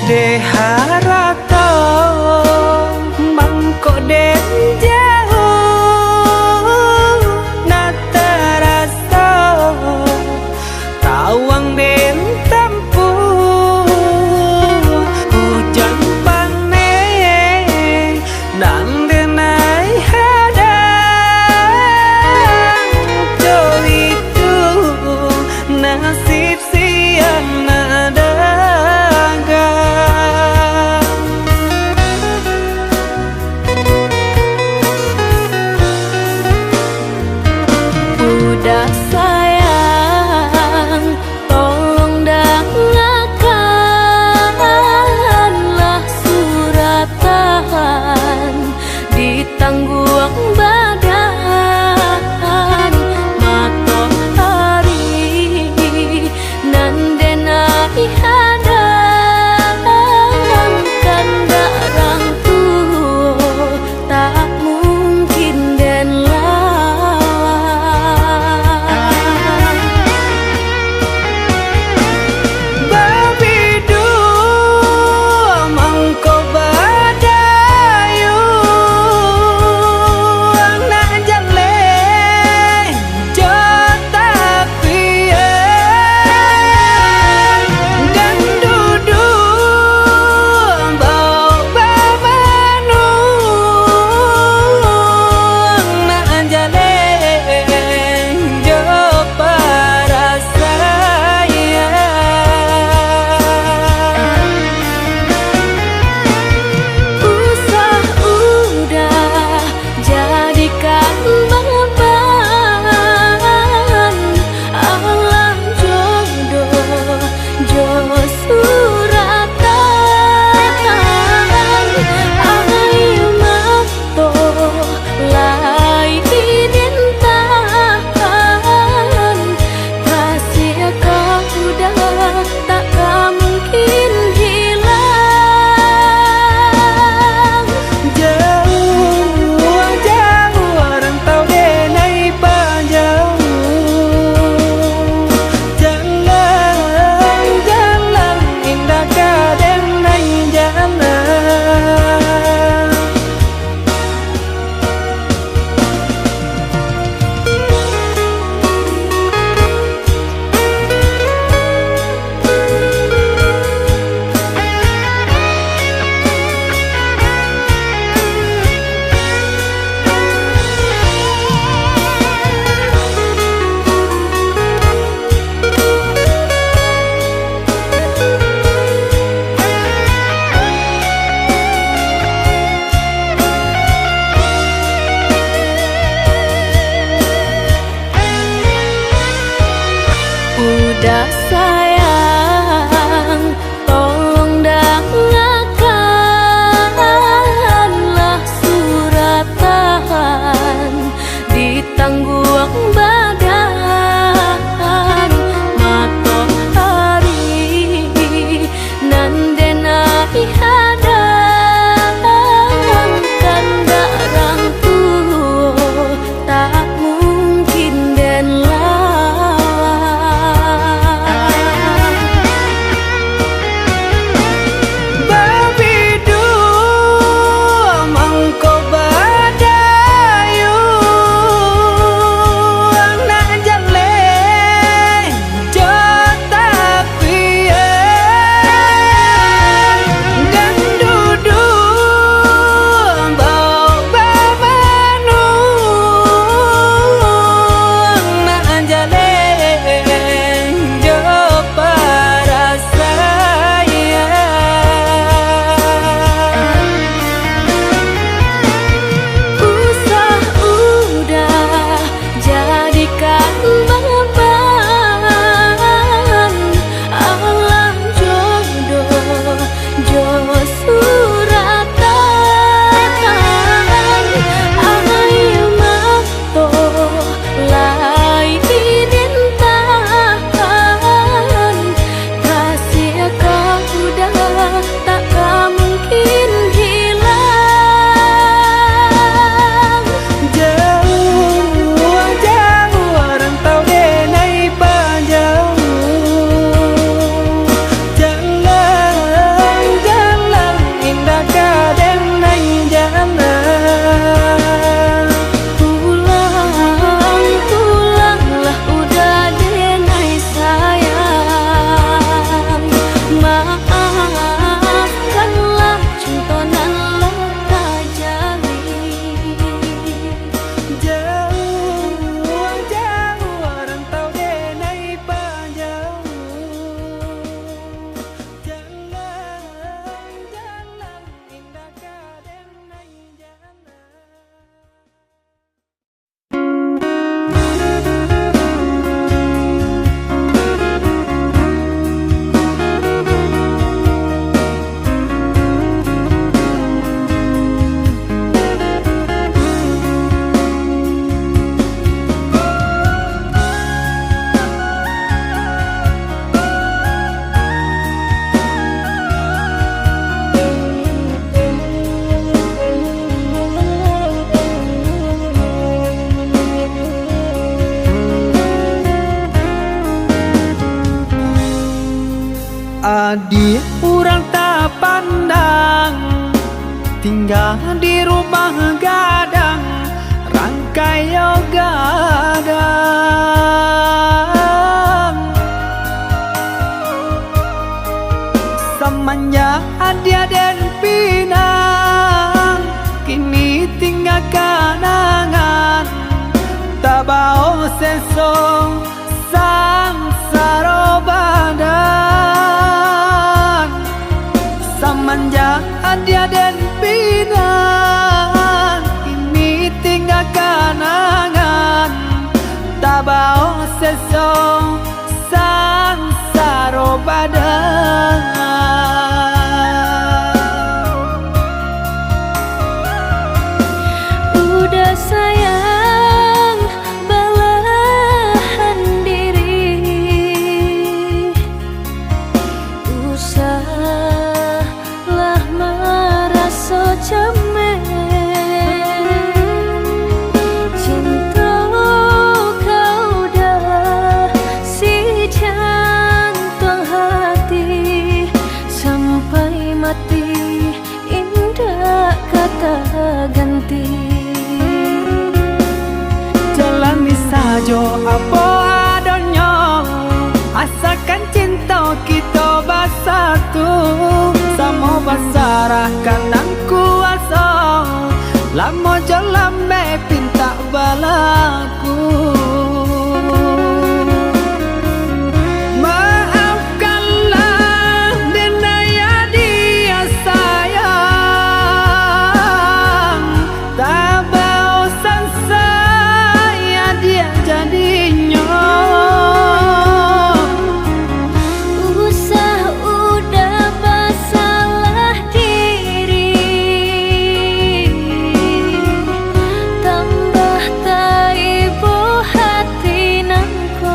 de harato mangko den jauh na terasa tawang den tempuh hujan panen nang denai hadang jo itu nasib siang nada udah sayang, tolong dengarkanlah suratan di tangguang badan matahari nan denai hadang kanda rang tuh tak mungkin den Adik urang tak pandang, tinggal di rumah gadang, rangkai gadang. Semenjak dia dan pinang, kini tinggal kenangan, tak bau sesong sang saro badan. Semenjak dia dan pinang, kini tinggal kenangan, tak bau sesong sang saro badan. Udah sayang, belahan diri, usahlah merasa cemen. Cinta kau dah si jantung hati, sampai mati indah kata ganti. Jalani saja apa adanya, asalkan cinta kita bersatu. Sama basarahkan dan kuasa, lama jalan pinta balaku. Maafkanlah denaya dia sayang, tak bosan saya dia jadinya. Usah udah bersalah diri, tambah taibu hati nangko.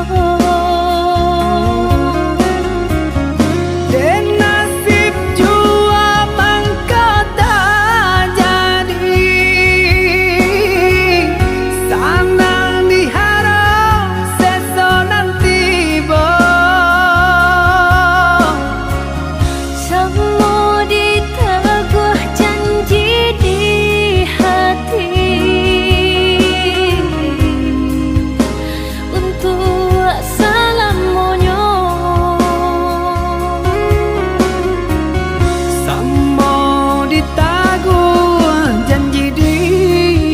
Dan nasib jua mangkota jadi, sanang diharap sesonan tiba. Semua diteguh janji di hati, untuk selamanya. Sama ditaguh janji di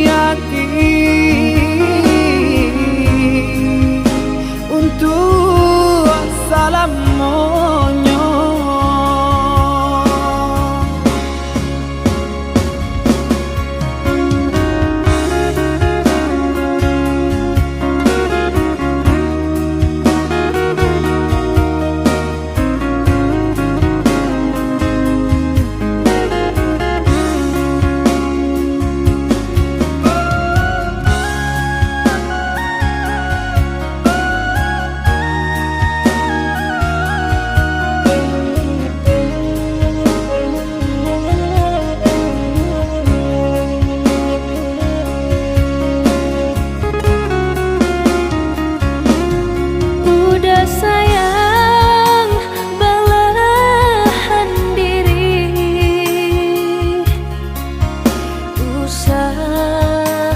hati, untuk selamanya. Udah sayang, belahan diri, usahlah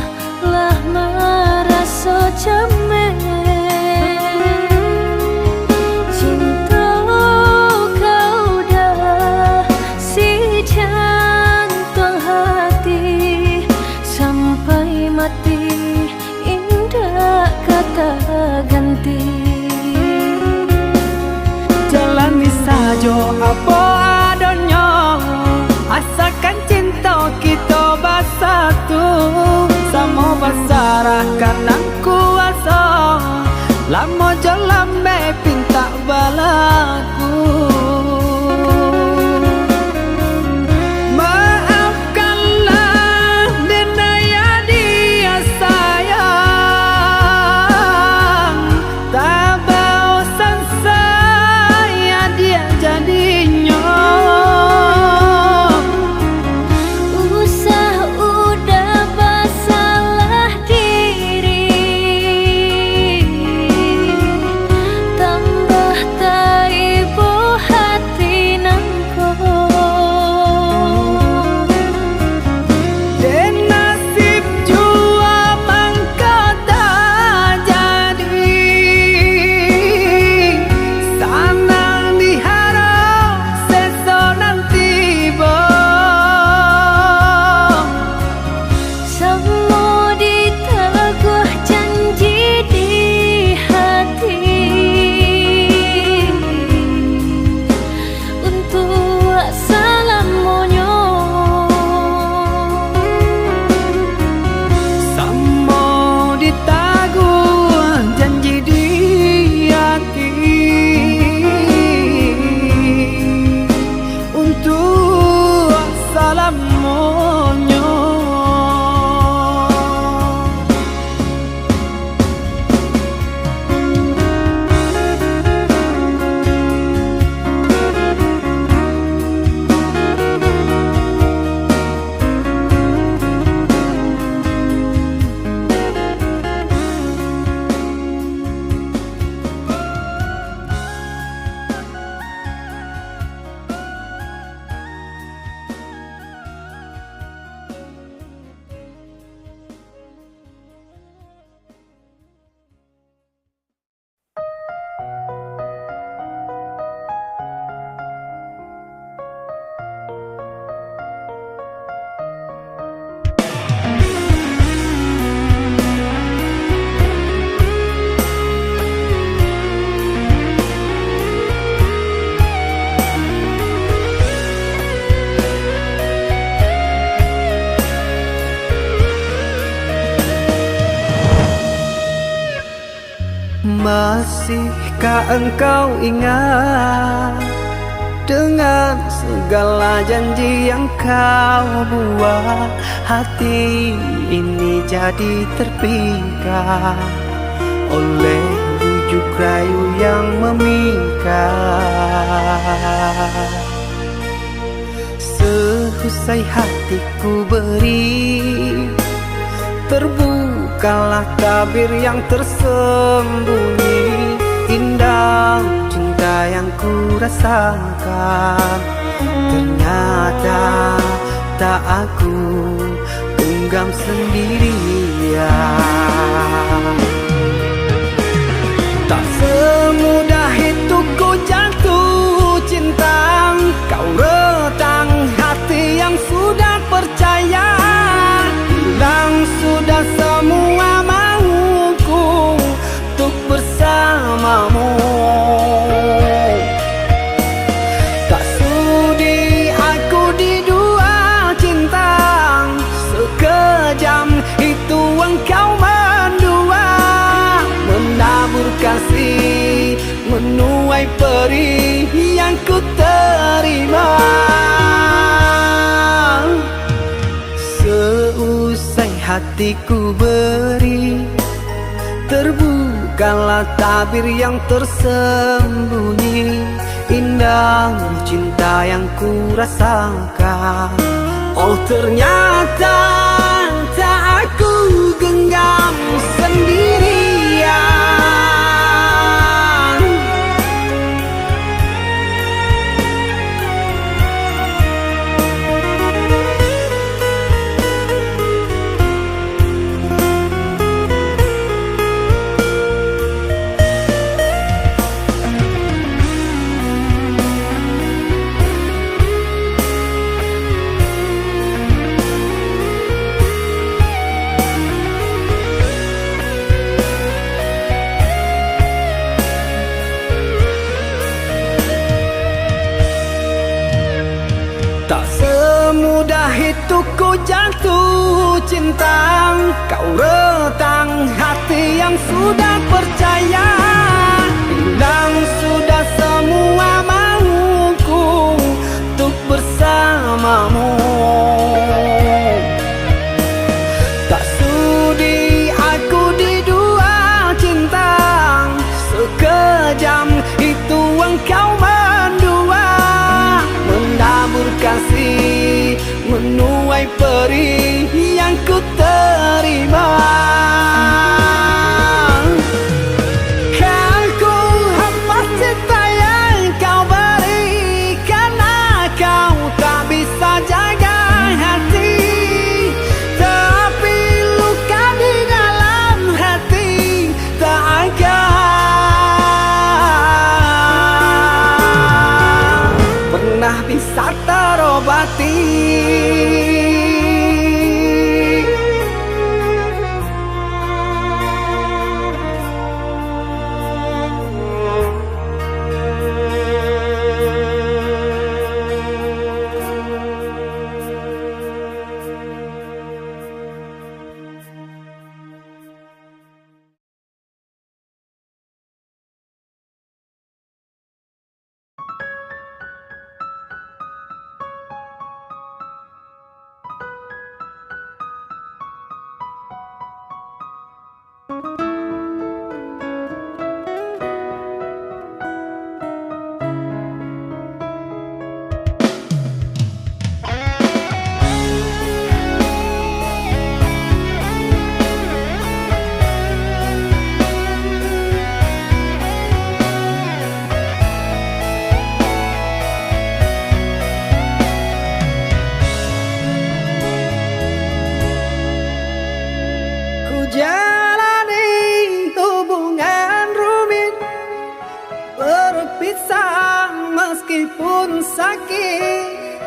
merasa cemen. Cinta kau dah si jantung hati, sampai mati indah kata ganti. Jalani saja apa adanya, asalkan cinta kita bersatu. Sama basarahkan dan kuasa, lama jalan pinta balaku. Maafkanlah denaya dia sayang, tak bosan saya dia jadinya. Usah udah bersalah diri, tambah taibu hati. Masihkah engkau ingat dengan segala janji yang kau buat? Hati ini jadi terpikat oleh bujuk rayu yang memikat. Seusai hatiku beri, terbukalah tabir yang tersembunyi. Indah cinta yang ku rasakan, ternyata tak aku genggam sendirian. Tak semudah itu ku jatuh cinta, kau retang hati yang sudah percaya. Hilang sudah semua mauku untuk bersamamu. Tak sudi aku di dua cinta, sekejam itu engkau mendua. Menabur kasih, menuai perih yang ku terima. Seusai hatiku beri, terbukalah tabir yang tersembunyi. Indah cinta yang ku rasakan, oh ternyata tak aku genggam sendirian. Tak semudah itu ku jatuh cinta, kau retang hati yang sudah percaya. Hilang sudah semua mauku untuk bersamamu. Tak sudi aku di dua cinta, sekejam itu engkau mendua. Menabur kasih, menuai perih yang ku terima. Kan ku hapus cinta yang kau beri, karena kau tak bisa jaga hati. Tapi luka di dalam hati tak akan pernah bisa terobati. Jalani hubungan rumit, berpisah meskipun sakit.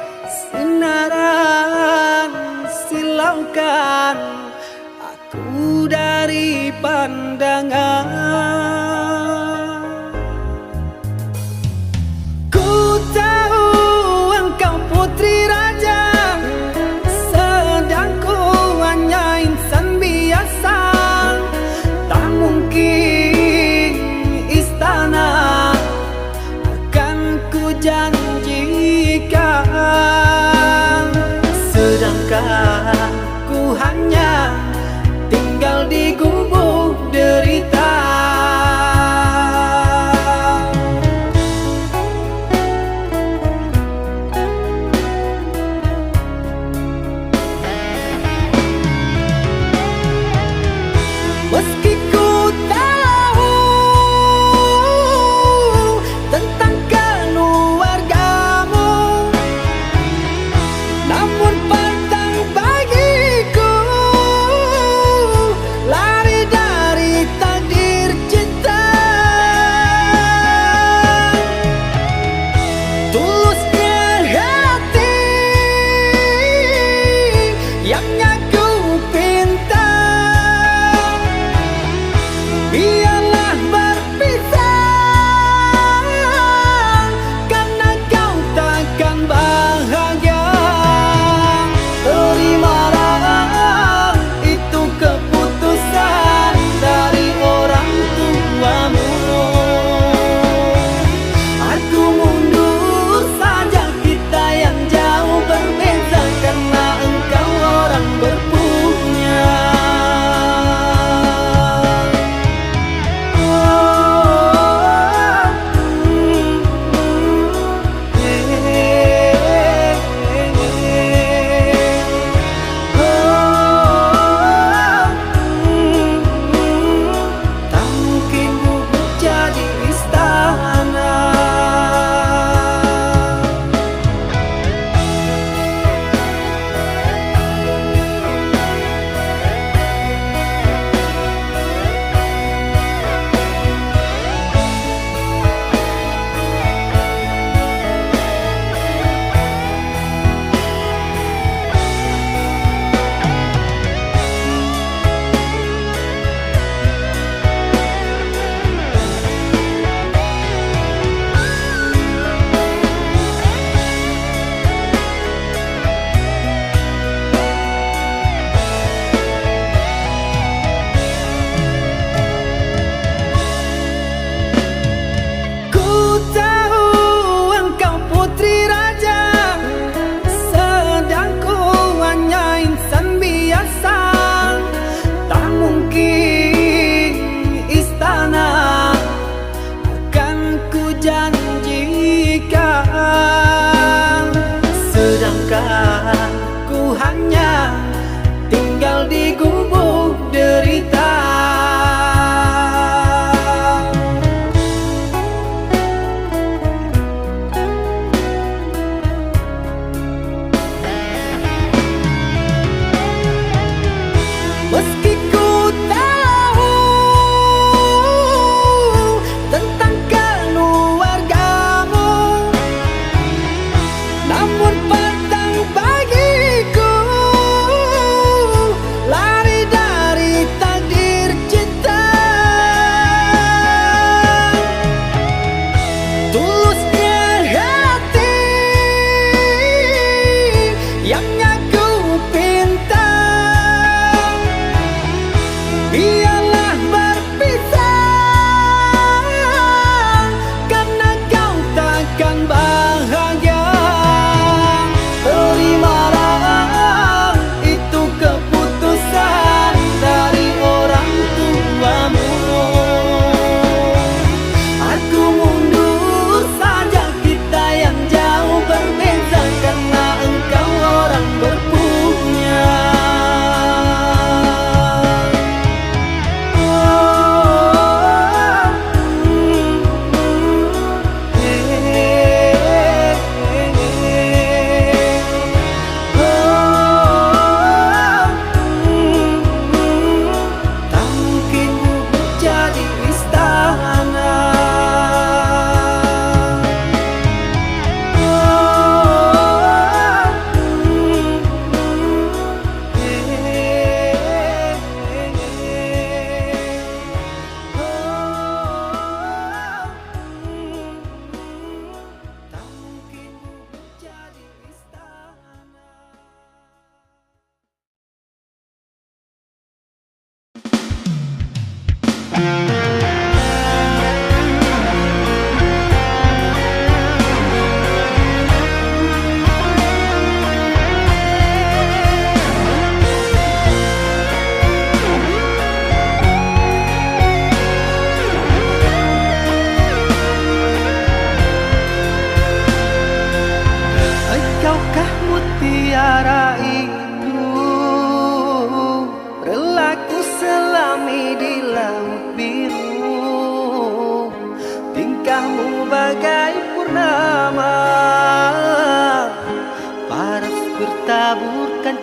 Sinaran silaukan aku dari pandangan. Ku tahu engkau putri raja, sedang ku hanya insan biasa. Tak mungkin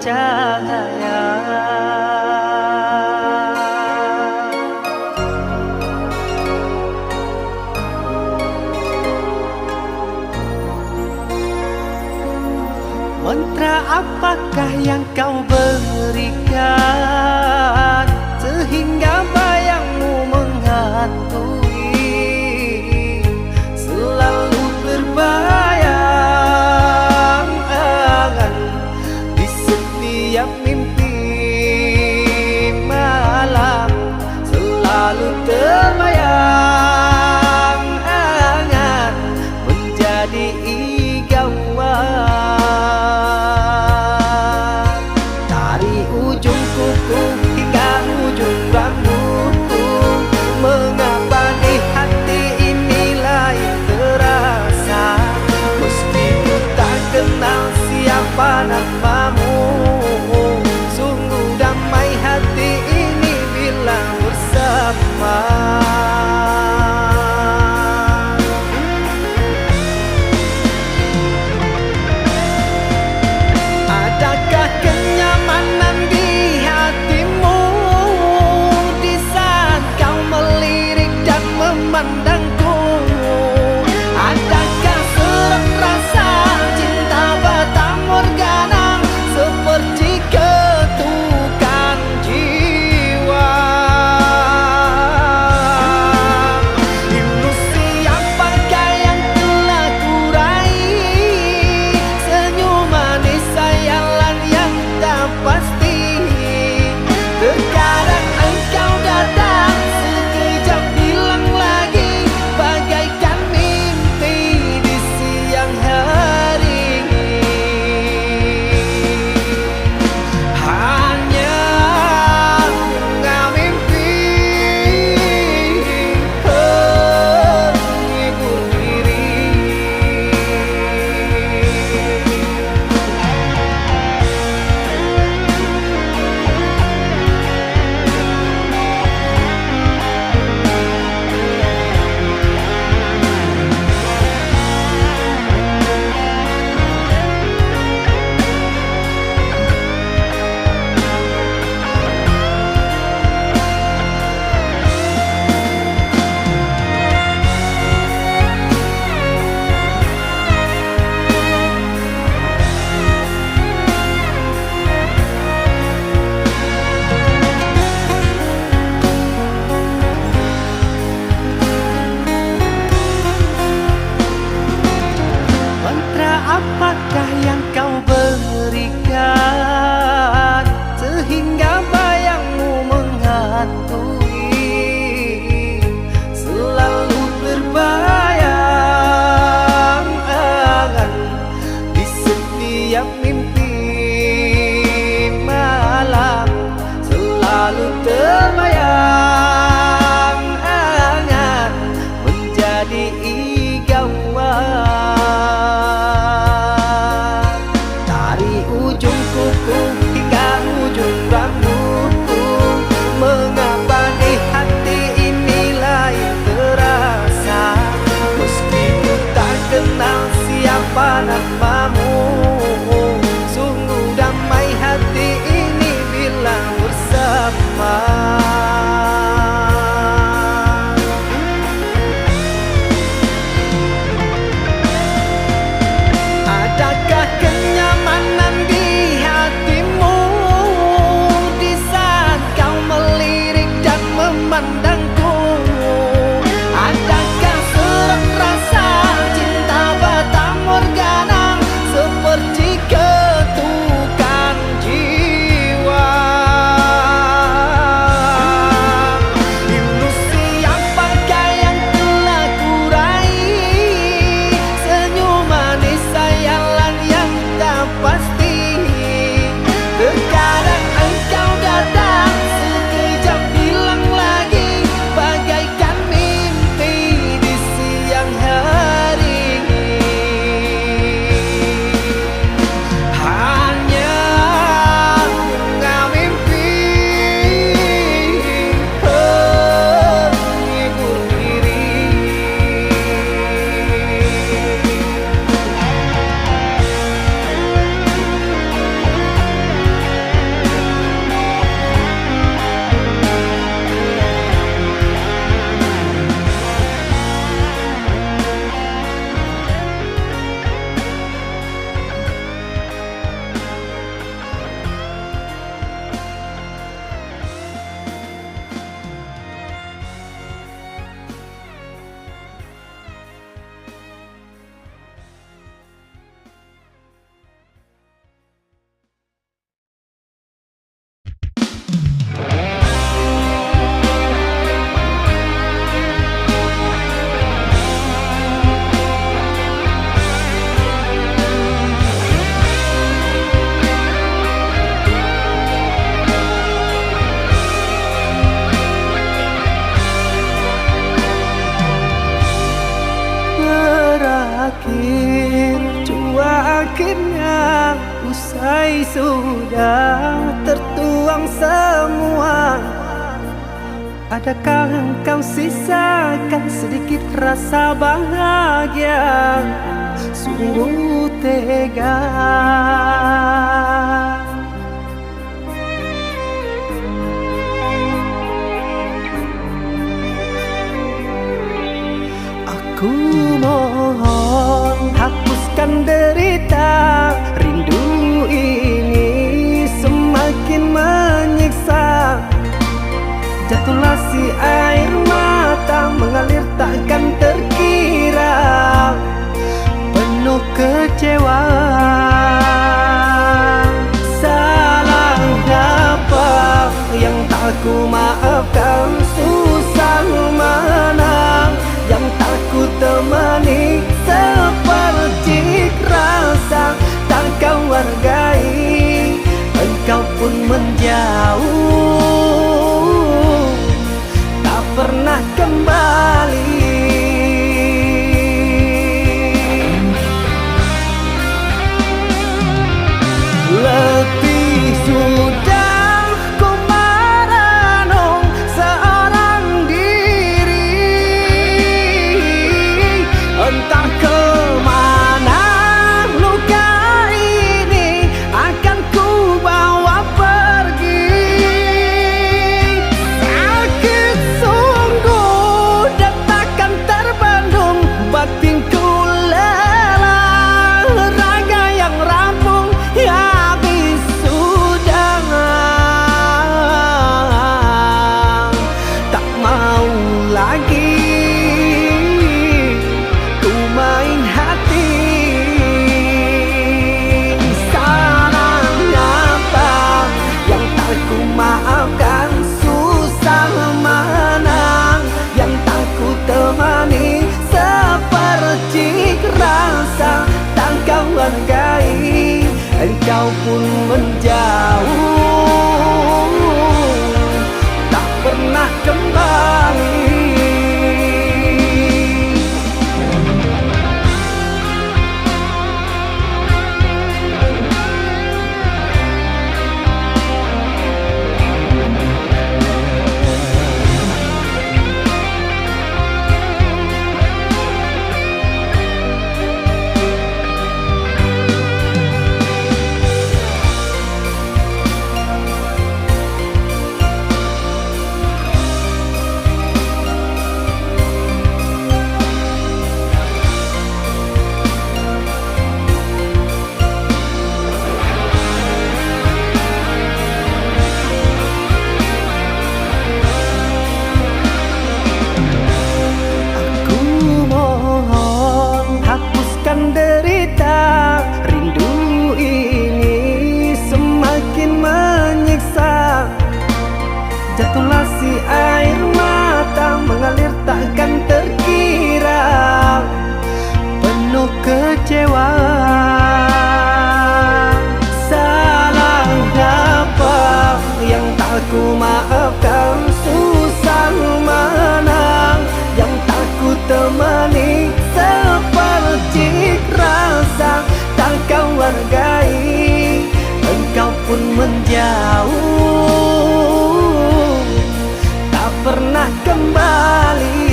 cahaya. Mantra apakah yang kau berikan sehingga bayangmu menghantui, selalu terbayang di setiap mimpi malam, selalu terbayang menjadi igauan. Ujung kuku hingga ujung rambutku, mengapa di hati ini lain terasa, meski ku tak kenal siapa namamu. Sungguh damai hati ini bila bersama. Adakah kenyamanan di hatimu di saat kau melirik dan memandangku? Adakah serak rasa cinta bata morgana seperti ketukan jiwa? Ilusi apakah yang telah kurai? Senyum manis sayalan yang tak pasti. Terkadang engkau datang sekejap hilang lagi, bagaikan mimpi di siang hari. Hanya bunga mimpi menghibur diri. Mantra apakah yang kau berikan sehingga bayangmu menghantui, selalu terbayang di setiap mimpi malam, selalu terbayang menjadi igauan. Ujung kuku hingga ujung rambutku, mengapa di hati ini lain terasa, meski ku tak kenal siapa namamu. Sungguh damai hati ini bila bersama. Adakah kenyamanan di hatimu di saat kau melirik dan memandangku? Adakah serak rasa cinta bata morgana akhirnya usai sudah tertuang semua. Adakah engkau sisakan sedikit rasa bahagia? Sungguh tega. Aku mohon hapuskan derita, rindu ini semakin menyiksa. Jatuhlah si air mata mengalir takkan terkira, penuh kecewa. Salahnya apa yang tak ku maafkan? Susah mana yang tak ku temani? Seperti rasa tak kau hargai, engkau pun menjauh, tak pernah kembali. Letih sudah ku merenung seorang diri, entah kemana luka ini akan ku bawa pergi. Sakit sungguh dan takkan terbendung, batinku lelah, raga yang rampung habis sudah. Tak mau lagi ku main hati. Salahnya apa yang tak ku maafkan? Susah mana yang tak ku temani? Seperti rasa tak kau hargai, engkau pun menjauh, tak pernah kembali. Derita, rindu ini semakin menyiksa. Jatuhlah si air mata mengalir takkan terkira, penuh kecewa. Salahnya apa yang tak ku maafkan? Susah mana yang tak ku temani? Seperti rasa tak kau hargai, engkau pun menjauh, tak pernah kembali.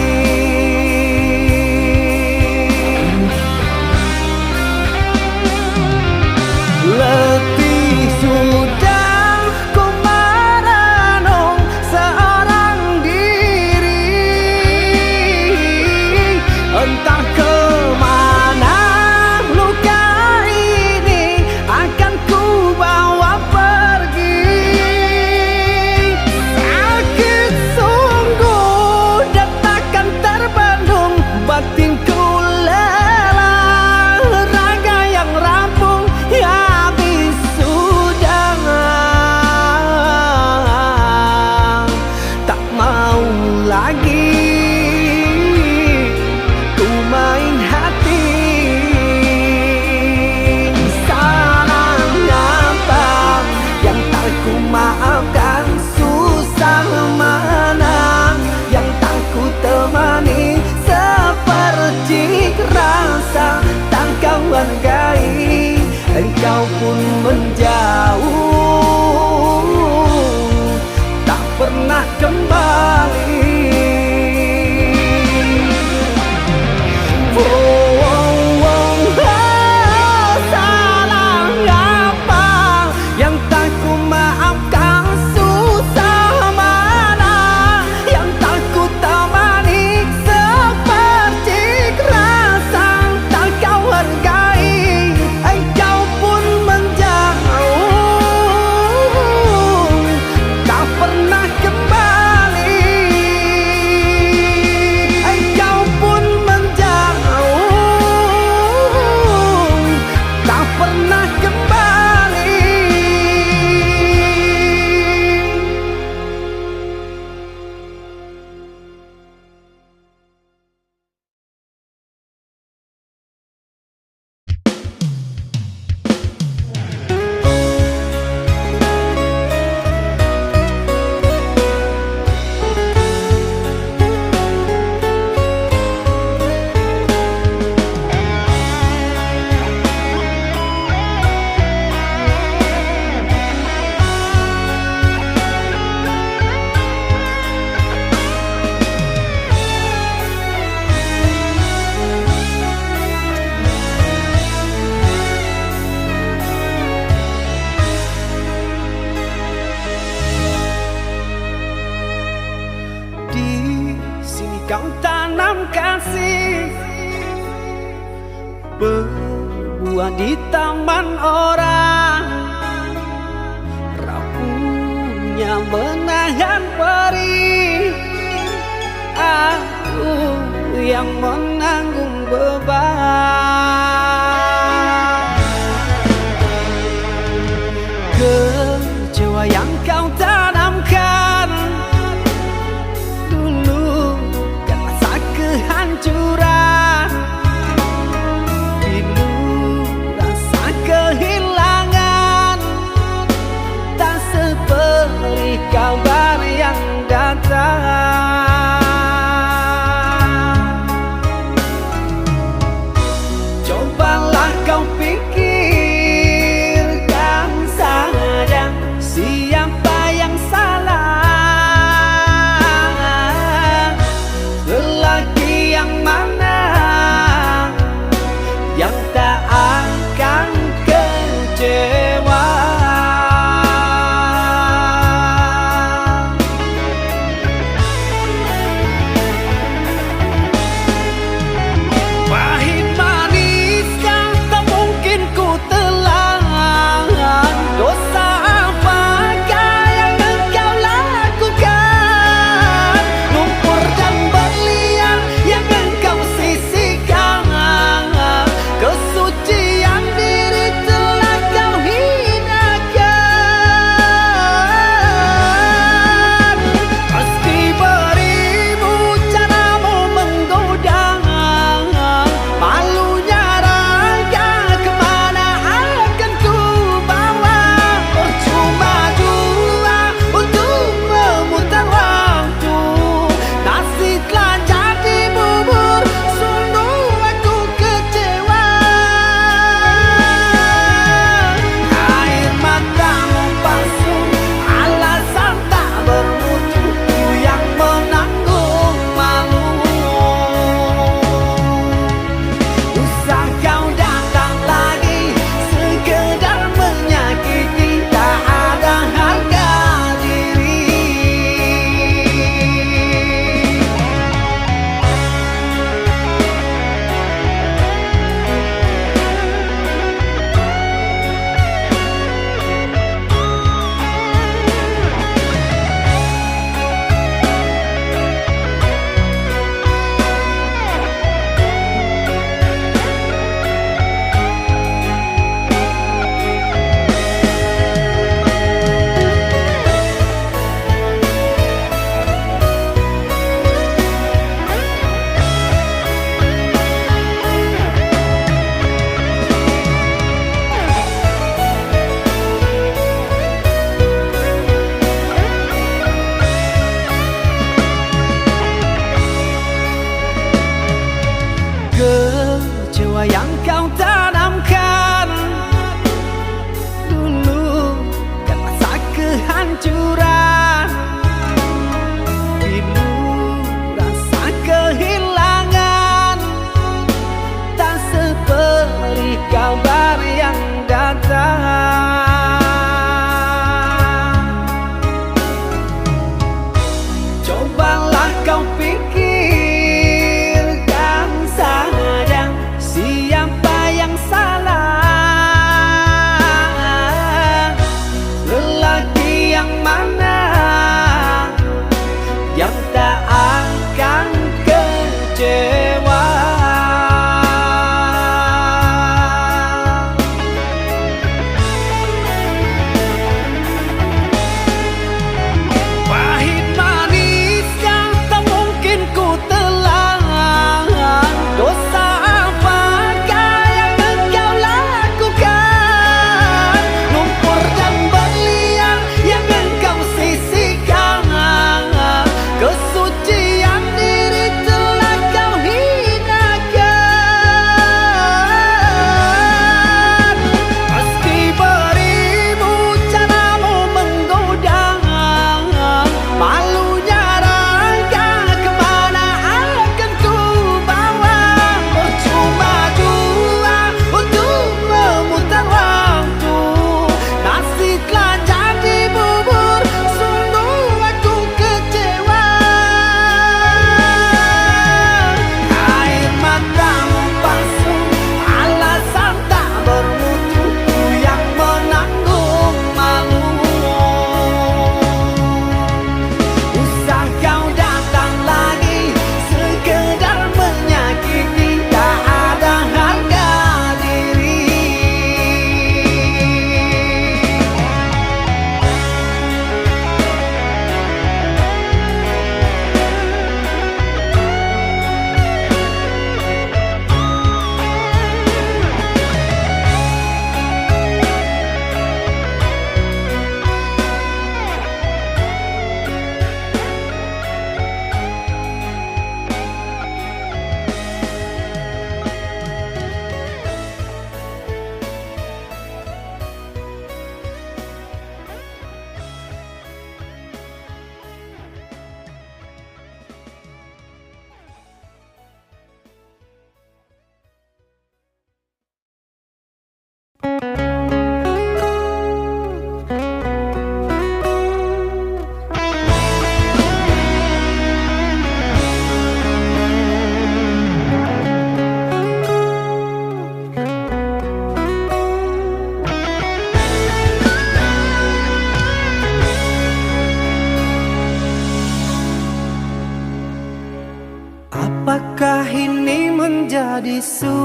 Letih sudah ku merenung seorang diri, entah kemana luka ini pernah kembali. Kau tanam kasih, berbuah di taman orang, rapuhnya menahan perih. Aku yang menanggung beban. Kecewa yang kau tanamkan kehancuran, pilu rasa kehilangan, tak seperti kabar yang datang.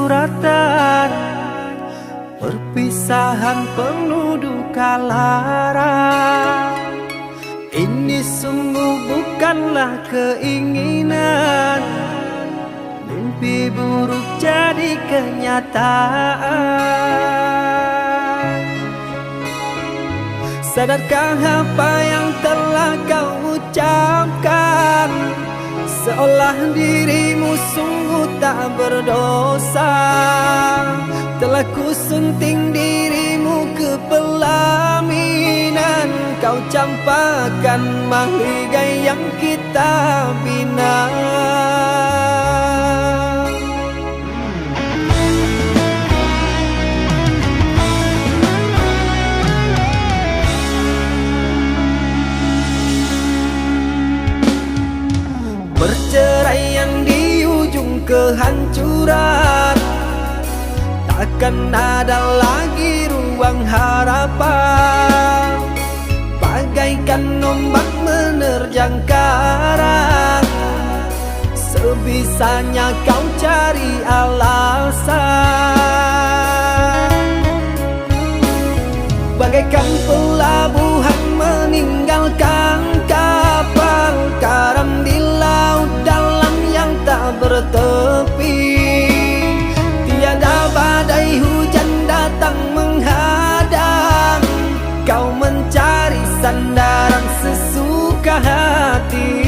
suratan, perpisahan penuh duka lara. Ini sungguh bukanlah keinginan, mimpi buruk jadi kenyataan. Sadarkah apa yang telah kau ucapkan? Seolah dirimu sungguh tak berdosa. Telah kusunting dirimu ke pelaminan, kau campakkan mahligai yang kita bina. Perceraian di ujung kehancuran, takkan ada lagi ruang harapan. Bagaikan ombak menerjang karang, sebisanya kau cari alasan. Bagaikan pelabuhan meninggalkan kapal karam di laut dalam yang tak bertepi. Tiada badai hujan datang menghadang, kau mencari sandaran sesuka hati.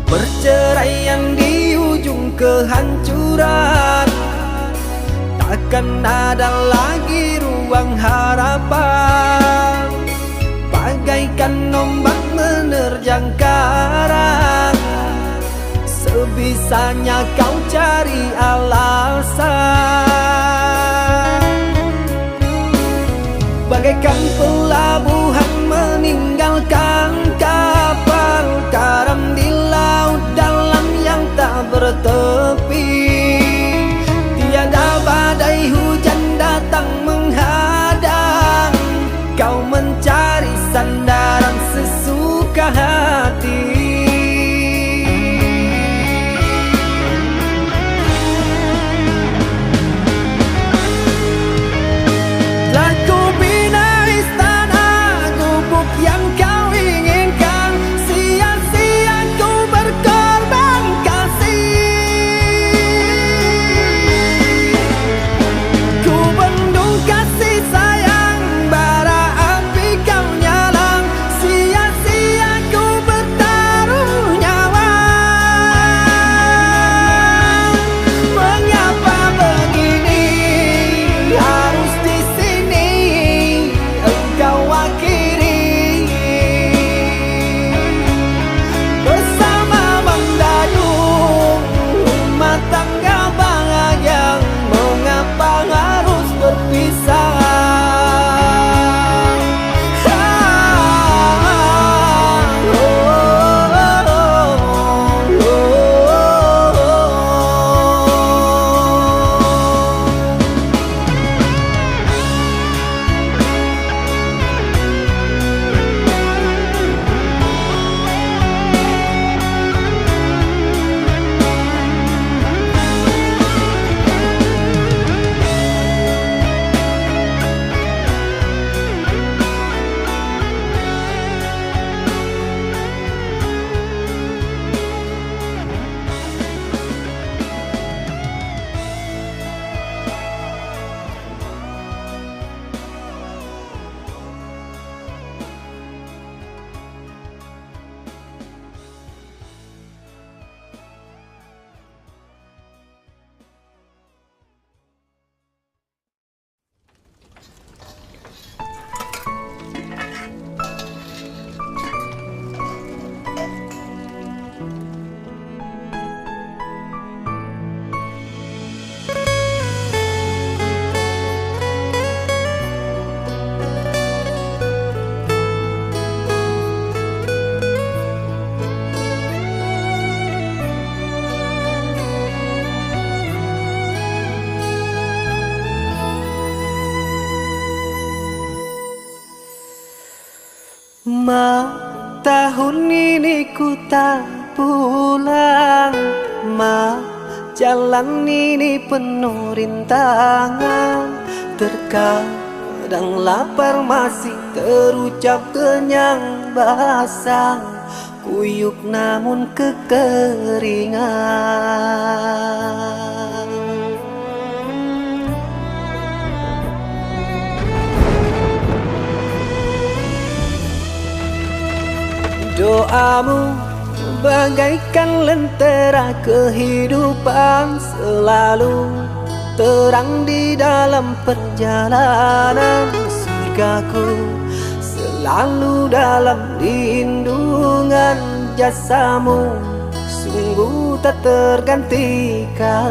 Perceraian di ujung kehancuran, takkan ada lagi ruang harapan. Bagaikan ombak menerjang karang, sebisanya kau cari alasan. Bagaikan pelabuhan meninggalkan kapal karam di laut dalam yang tak bertepi. Tiada badai hujan datang menghadang, kau mencari sandaran sesuka hati. Ma, tahun ini ku tak pulang. Ma, jalan ini penuh rintangan. Terkadang lapar masih terucap, kenyang basah kuyuk namun kekeringan. Doamu bagaikan lentera kehidupan, selalu terang di dalam perjalanan. Surgaku selalu dalam lindungan jasamu, sungguh tak tergantikan.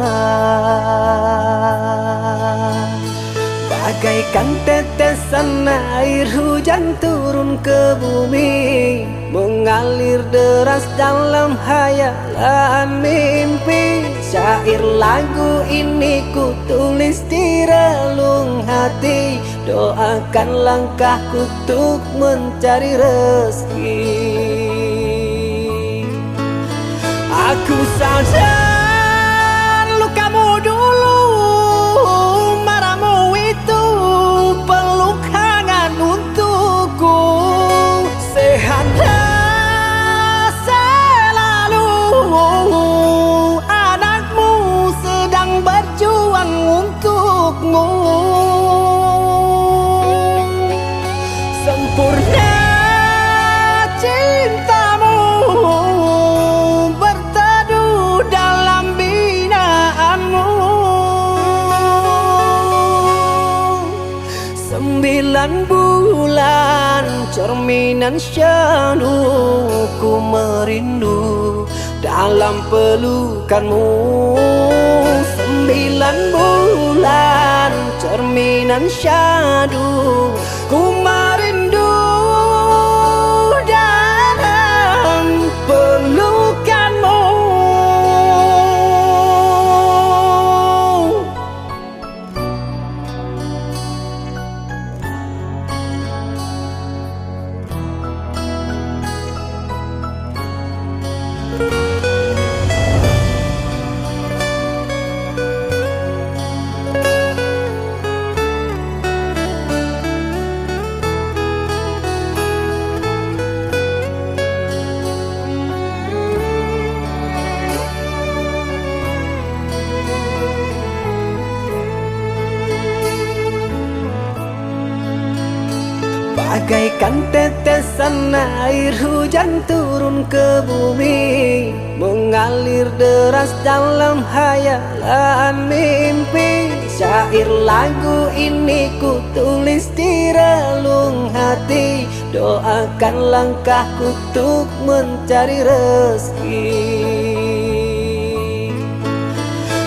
Bagaikan tetesan air hujan turun ke bumi, mengalir deras dalam hayalan mimpi. Syair lagu ini ku tulis di relung hati, doakan langkahku untuk mencari rezeki. Aku sadar lukamu dulu, marahmu itu peluk hangat untukku. Sehatlah selalu, anakmu sedang berjuang untukmu. Sempurna cintamu berteduh dalam binaanmu. 9 bulan cerminan syahdu, ku merindu dalam pelukanmu. 9 bulan cerminan syahdu, ku merindu dalam pelukanmu. Bagaikan tetesan air hujan turun ke bumi, mengalir deras dalam hayalan mimpi. Syair lagu ini ku tulis di relung hati, doakan langkahku untuk mencari rezeki.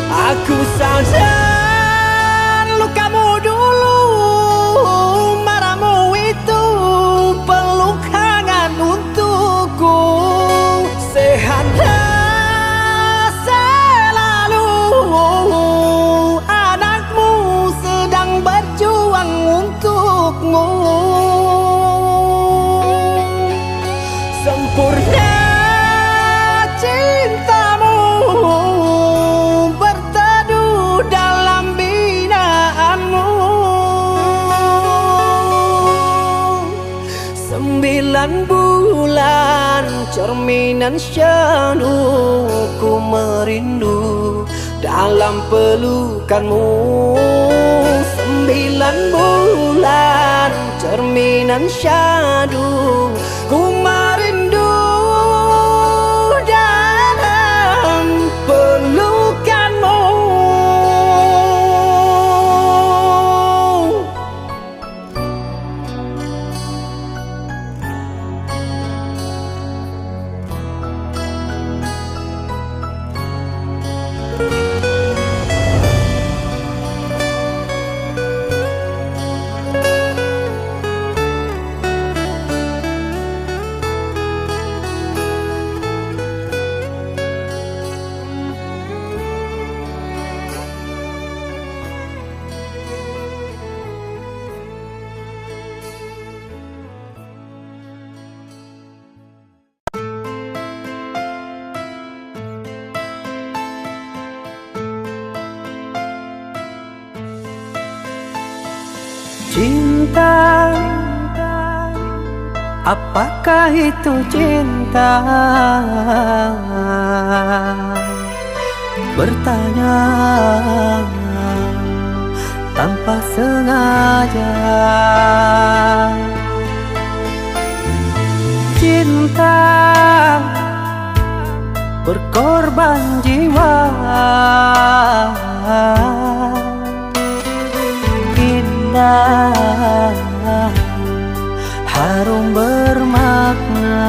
Aku sadar lukamu dulu, marahmu itu peluk hangat untukku. Sehatlah selalu, anakmu sedang berjuang untukmu. Sempurna cintamu berteduh dalam binaanmu. 9 bulan cerminan syahdu, ku merindu dalam pelukanmu. 9 bulan cerminan syahdu, ku merindu dalam pelukanmu. Cinta, apakah itu cinta? Bertanya tanpa sengaja. Cinta berkorban jiwa, indah, harum bermakna.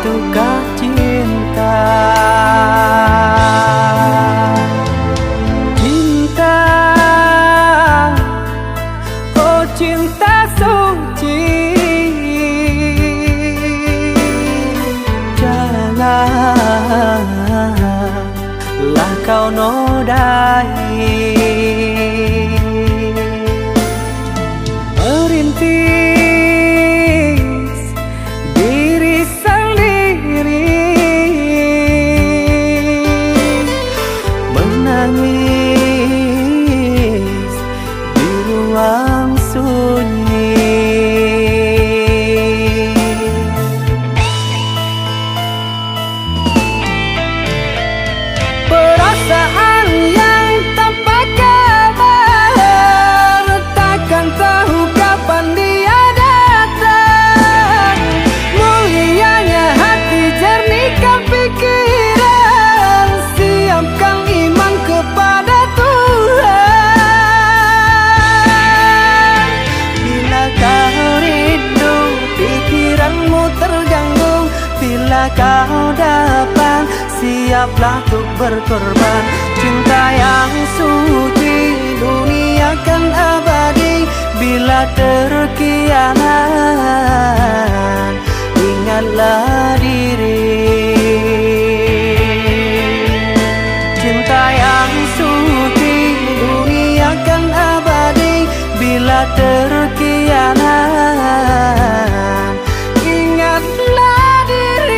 Itukah cinta? Cinta, oh cinta suci, janganlah kau nodai. Merintis diri sendiri, menangis di ruang sunyi. Perasaan yang tanpa kabar, takkan tahu kapan dia datang. Mulianya hati, jernihkan pikiran, siapkan iman kepada Tuhan. Bila kau rindu, pikiranmu terganggu, bila kau datang, siaplah untuk berkorban. Cinta yang suci, dunia kan abadi. Bila terkianat, ingatlah diri. Cinta yang suci, dunia kan abadi. Bila terkianat, ingatlah diri.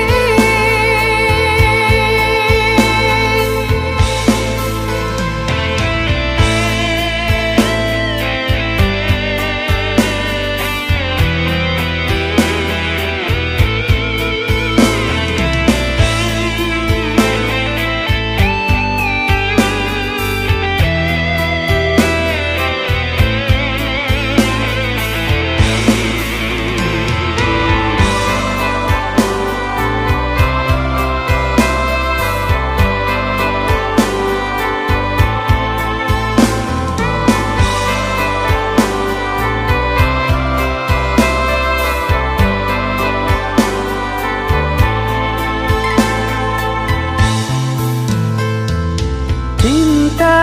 Cinta,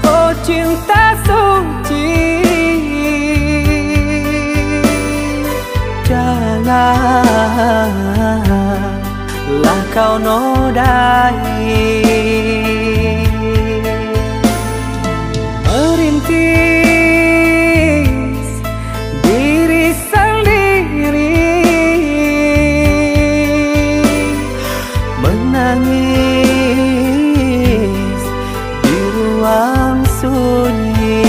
oh cinta suci, janganlah kau nodai. Merintis diri sendiri, menangis di ruang sunyi.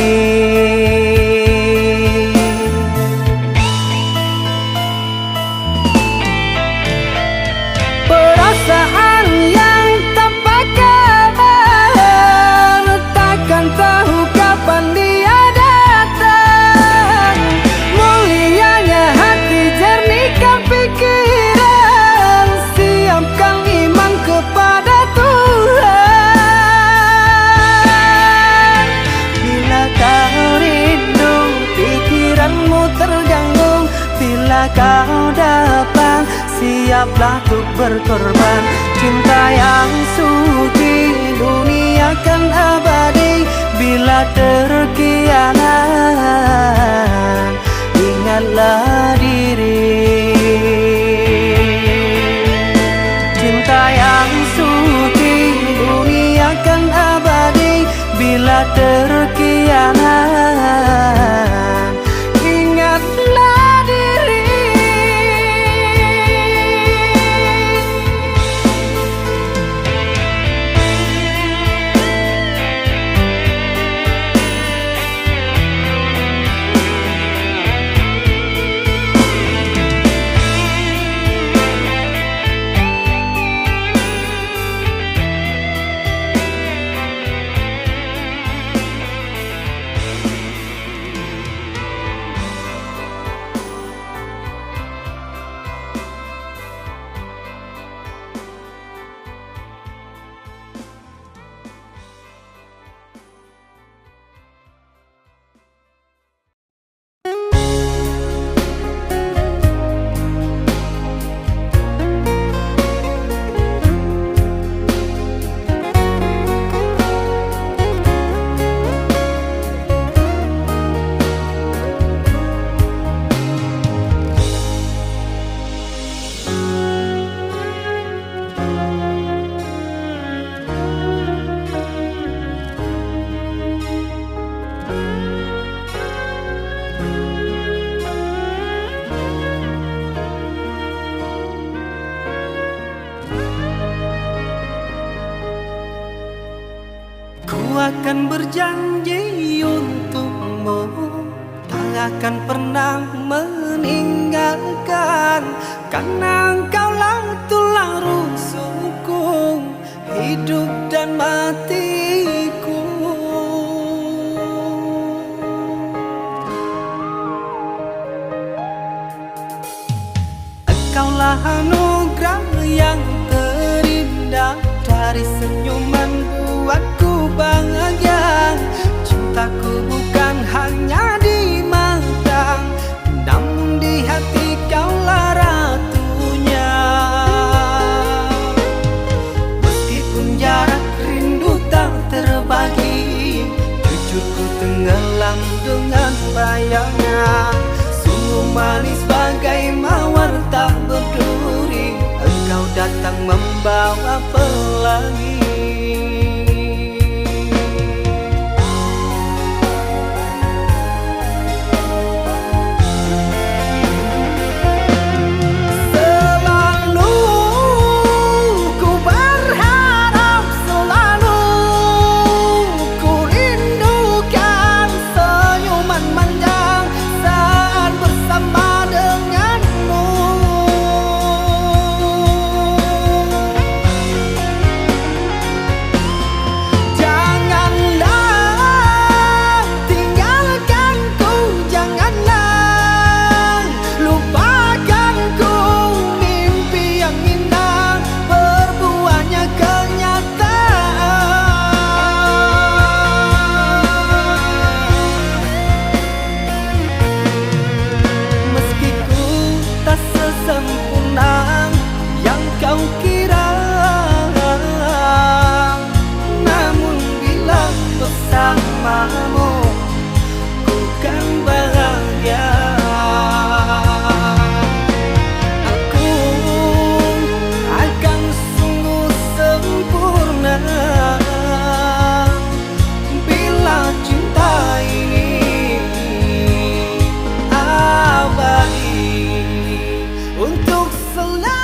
Perasaan yang tanpa kabar, takkan tahu kapan dia datang. Mulianya hati, jernihkan pikiran, siapkan iman kepada Tuhan. Bila kau rindu, pikiranmu terganggu, bila kau datang, siaplah untuk berkorban. Cinta yang suci, dunia kan abadi. Bila terkianat, ingatlah diri. Cinta yang suci, dunia kan berjanji untukmu, tak akan pernah meninggalkan, karena engkaulah tulang rusukku, hidup dan matiku. Engkaulah anugerah yang terindah, dari senyuman buatku bahagia. Cintaku bukan hanya di mata, namun di hati kaulah ratunya. Meskipun jarak rindu tak terbagi, jujur ku tenggelam dengan bayangnya. Sungguh manis bagai mawar tak berduri, engkau datang membawa pelangi. Sempurna yang kau kira, namun bila bersamamu ku kan bahagia. Aku akan sungguh sempurna bila cinta ini abadi untuk selamanya.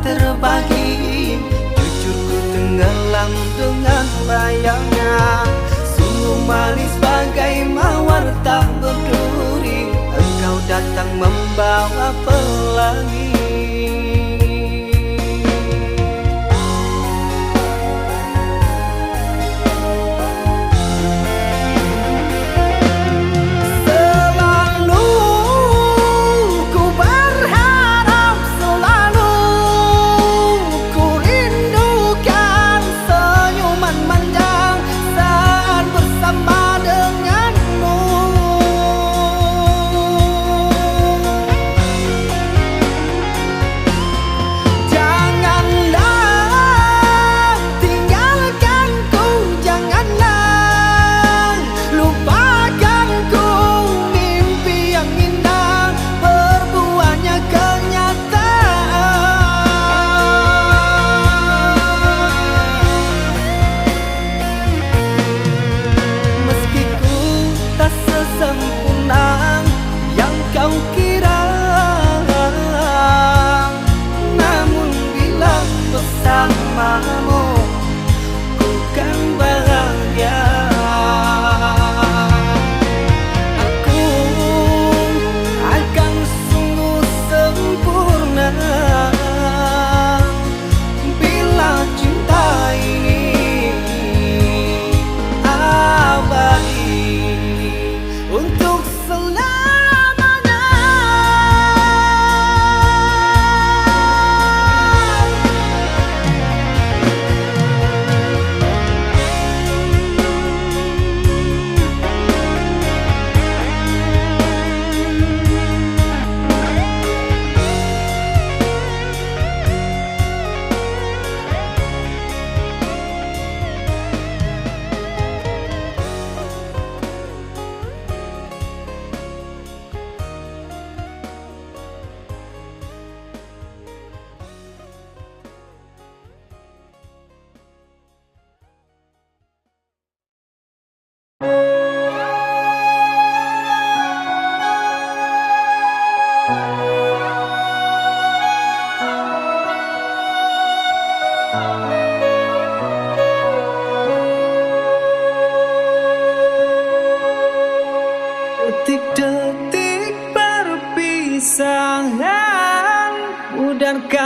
Terbagi, jujur ku tenggelam dengan bayangnya. Sungguh manis bagai mawar tak berduri, engkau datang membawa pelangi.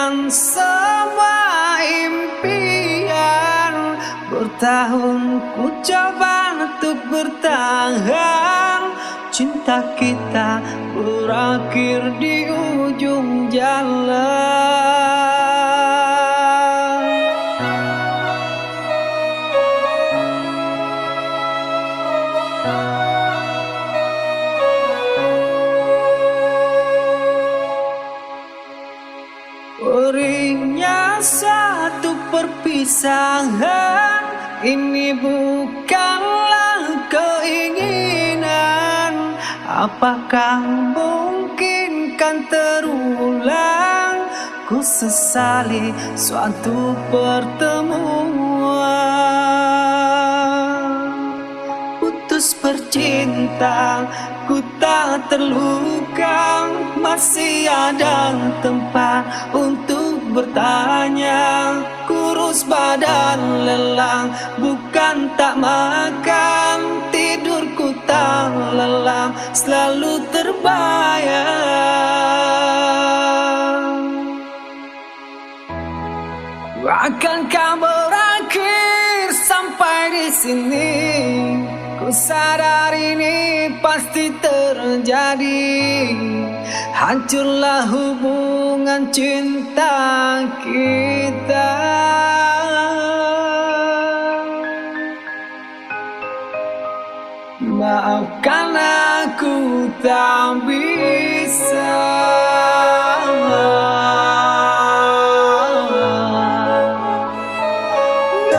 dengan semua impian. Bertahun ku coba untuk bertahan, cinta kita berakhir di ujung jalan. Perihnya satu perpisahan, ini bukanlah keinginan. Apakah mungkin kan terulang? Ku sesali suatu pertemuan. Putus bercinta, ku tak terluka. Masih ada tempat untuk bertanya. Kurus badan lelang, bukan tak makan. Tidurku tak lelah, selalu terbayang. Akankah berakhir sampai di sini? Ku sadar ini pasti terjadi. Hancurlah hubungan cinta kita. Maafkan aku tak bisa.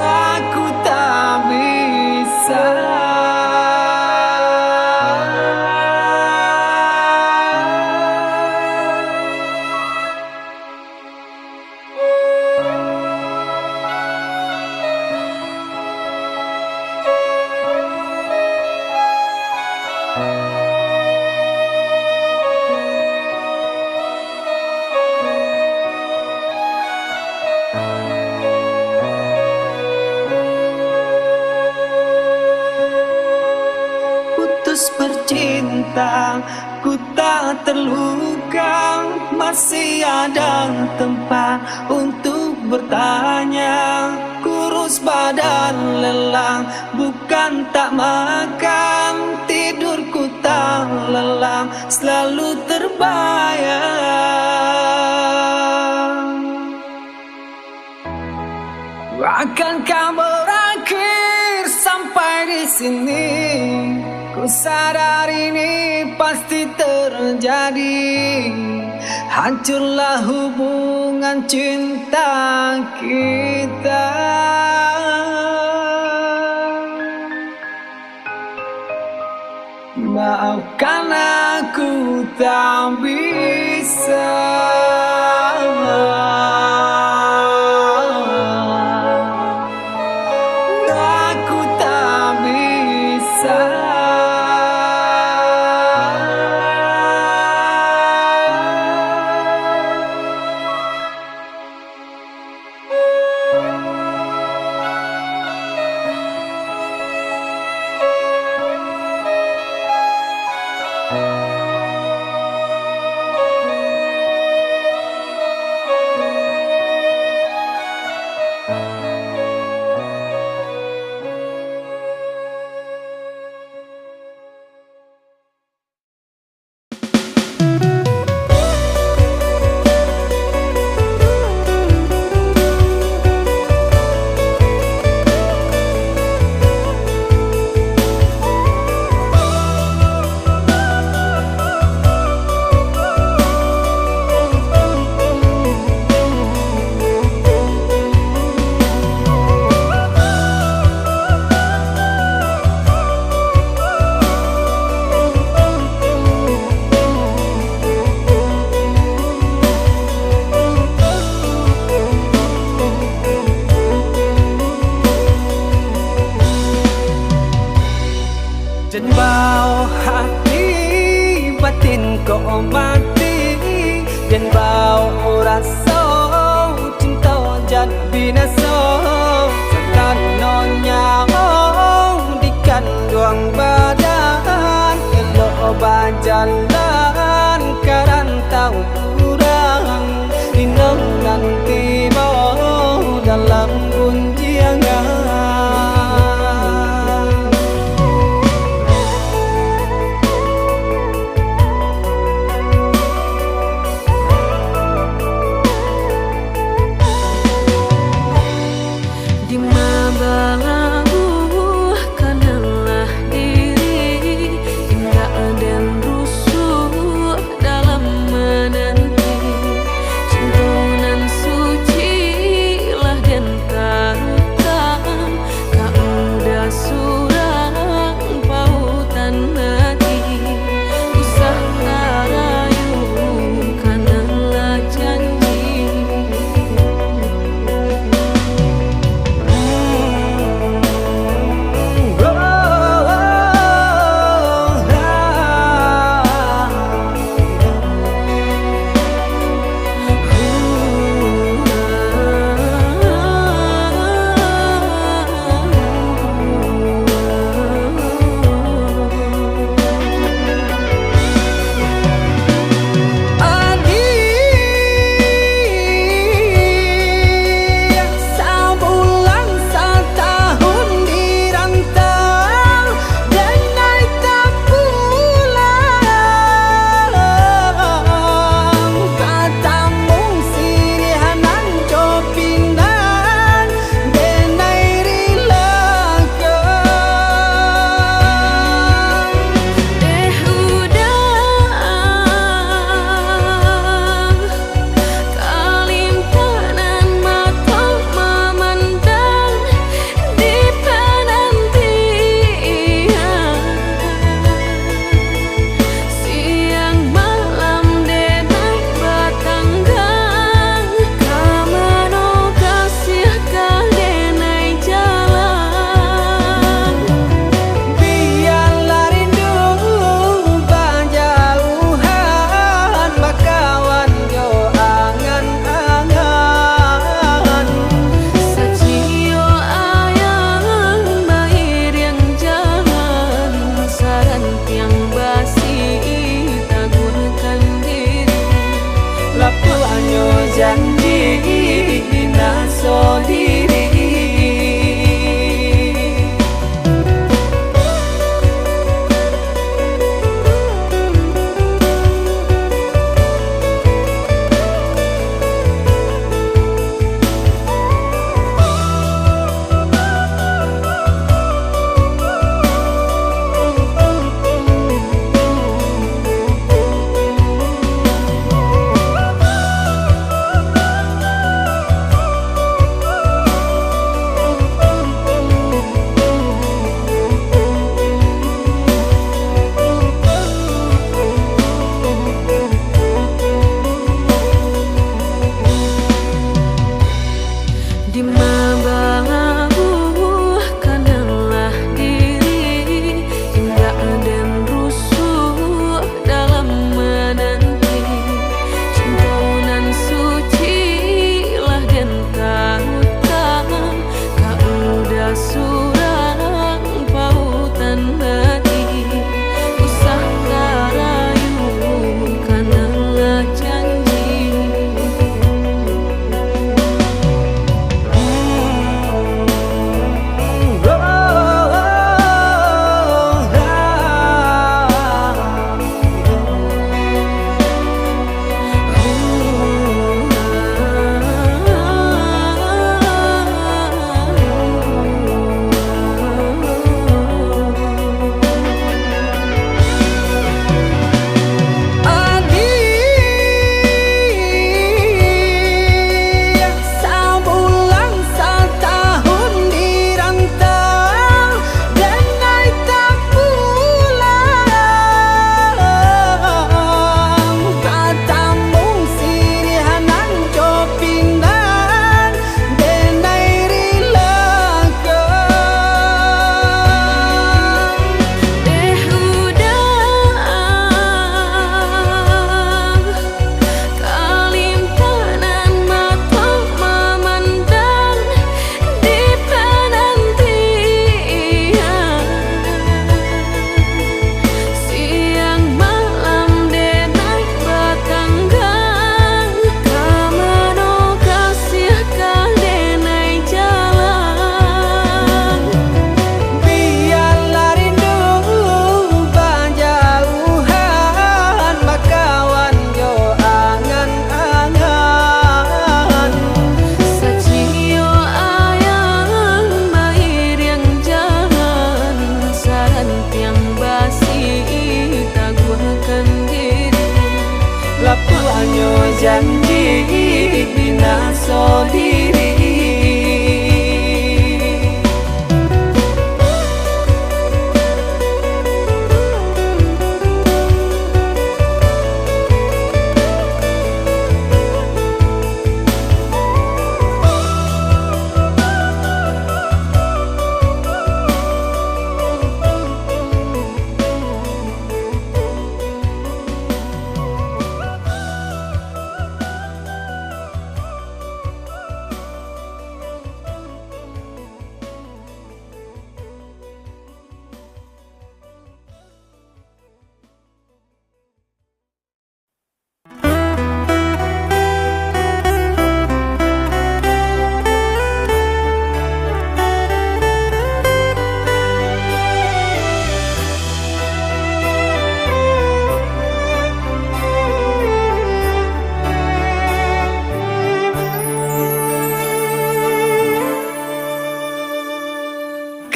Aku tak bisa. Bercinta, ku tak terluka. Masih ada tempat untuk bertanya. Kurus badan lelang, bukan tak makan. Tidurku tak lelah, selalu terbayang. Akankah berakhir sampai di sini? Ku sadar ini pasti terjadi. Hancurlah hubungan cinta kita. Maafkan aku tak bisa. Aku tak bisa. Dan bau hati batin kau mati, dan bau rasa cinta jadi binasa. Takkan nonya di kandung badan, elok berjalan karantau kurang. Dinongan Aku hanya janji bina diri.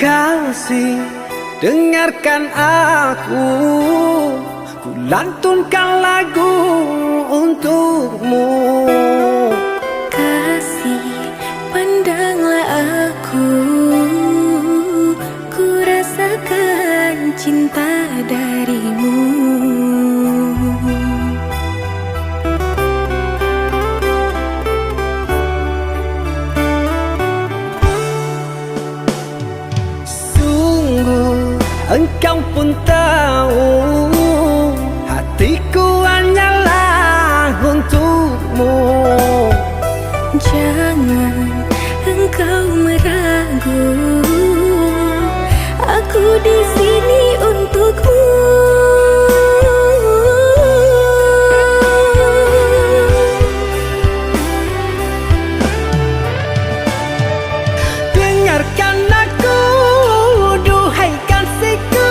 Kasih, dengarkan aku, ku lantunkan lagu untukmu. Kasih, pandanglah aku, ku rasakan cinta darimu. Engkau pun tahu hatiku hanyalah untukmu. Jangan engkau meragu, aku di sini untukmu. Dengarkan aku, duhai kasihku,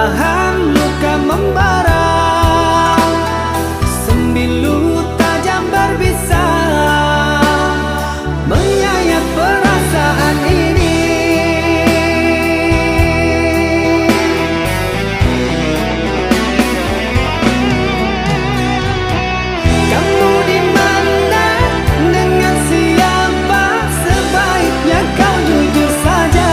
menahan luka membara, sembilu tajam berbisa menyayat perasaan ini. Kamu di mana, dengan siapa, sebaiknya kau jujur saja.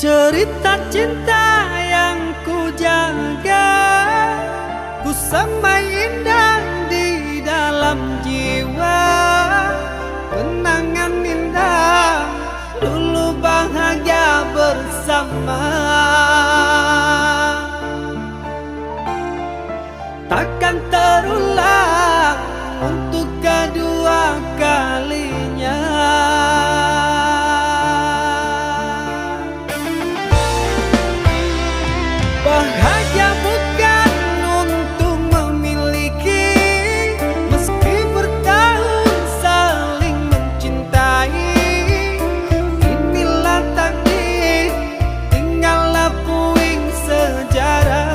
Cerita cinta yang ku jaga, ku semai indah di dalam jiwa. Kenangan indah dulu bahagia bersama, takkan terulang untuk kedua kalinya. Bahagia bukan untuk memiliki, meski bertahun saling mencintai. Inilah takdir, tinggallah puing sejarah.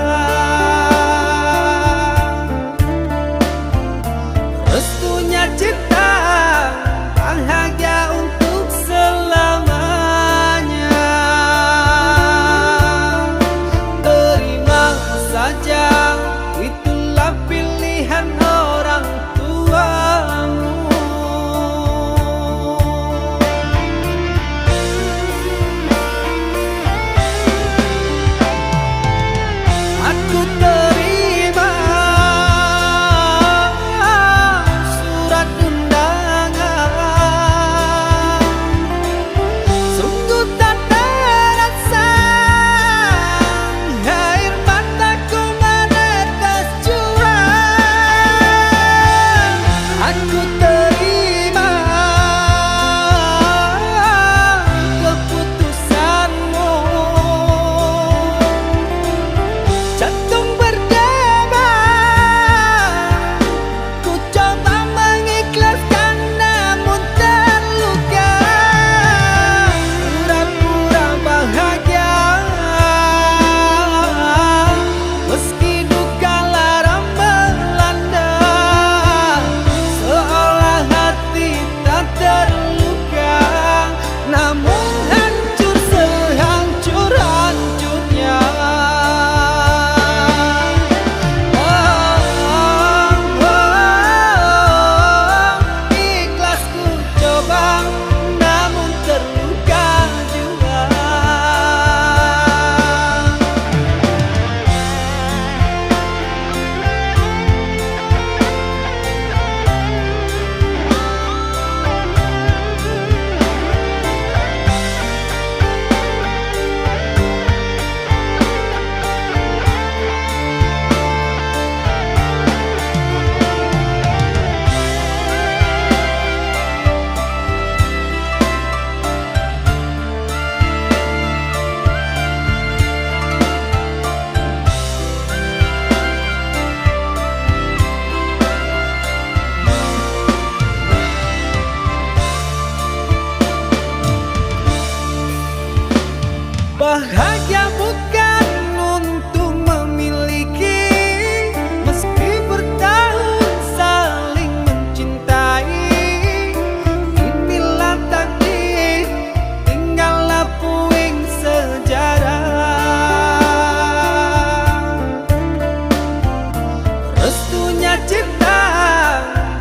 cita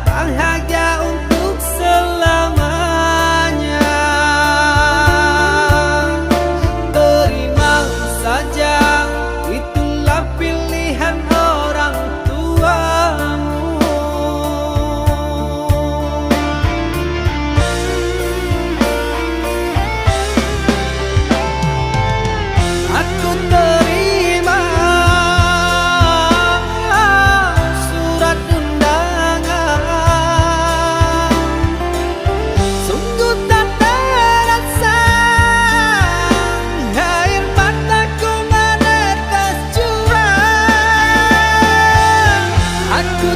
bahagia untuk selamanya. Terima saja, itulah pilihan orang tuamu. Aku terima surat undangan, sungguh tak terasa air mataku menetes jurang. Aku